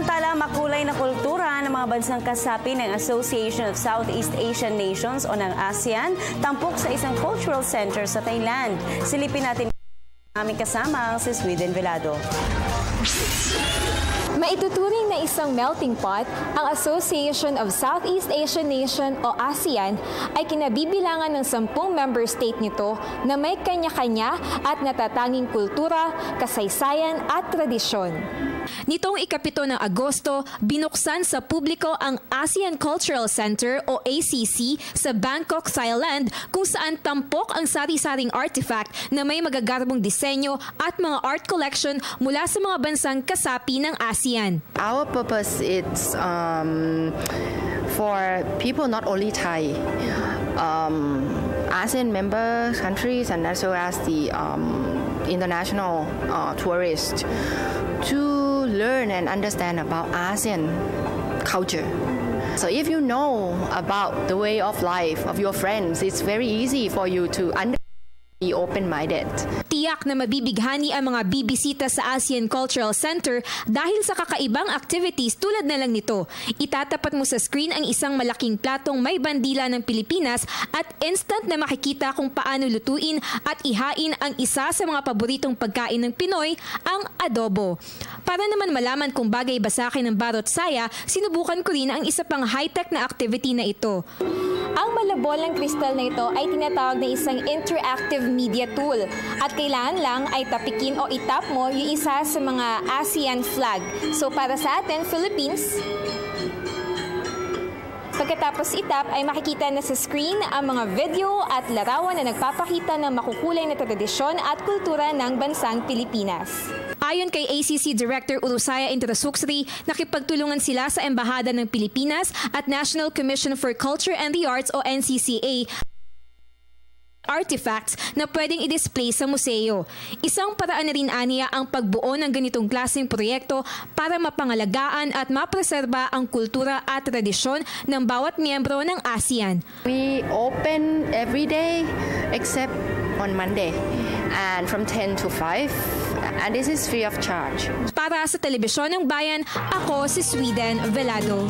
Samantala, makulay na kultura ng mga bansang kasapi ng Association of Southeast Asian Nations o ng ASEAN tampok sa isang cultural center sa Thailand. Silipin natin aming kasama si Sweden Velado. Maituturing na isang melting pot, ang Association of Southeast Asian Nation o ASEAN ay kinabibilangan ng 10 member state nito na may kanya-kanya at natatanging kultura, kasaysayan at tradisyon. Nitong ika-7 ng Agosto, binuksan sa publiko ang ASEAN Cultural Center o ACC sa Bangkok, Thailand, kung saan tampok ang sari-saring artifact na may magagarbong disenyo at mga art collection mula sa mga bansang kasapi ng ASEAN. Our purpose is for people not only Thai, ASEAN member countries and as well as the international tourists to learn and understand about ASEAN culture. So if you know about the way of life of your friends, it's very easy for you to be open-minded. Tiyak na mabibighani ang mga bibisita sa ASEAN Cultural Center dahil sa kakaibang activities tulad na lang nito. Itatapat mo sa screen ang isang malaking platong may bandila ng Pilipinas at instant na makikita kung paano lutuin at ihain ang isa sa mga paboritong pagkain ng Pinoy, ang adobo. Para naman malaman kung bagay ba sa akin ng Barot Saya, sinubukan ko rin ang isa pang high-tech na activity na ito. Ang malabolang kristal na ito ay tinatawag na isang interactive media tool at kailangan lang ay tapikin o itap mo yung isa sa mga ASEAN flag. So para sa atin, Philippines. Pagkatapos itap ay makikita na sa screen ang mga video at larawan na nagpapakita ng makukulay na tradisyon at kultura ng bansang Pilipinas. Ayon kay ACC Director Urusaya Intrasuksri, nakipagtulungan sila sa Embahada ng Pilipinas at National Commission for Culture and the Arts o NCCA artifacts na pwedeng i-display sa museo. Isang paraan na rin aniya ang pagbuo ng ganitong klaseng proyekto para mapangalagaan at mapreserba ang kultura at tradisyon ng bawat miyembro ng ASEAN. We open every day except on Monday and from 10 to 5 and this is free of charge. Para sa Telebisyon ng Bayan, ako si Sweden Velado.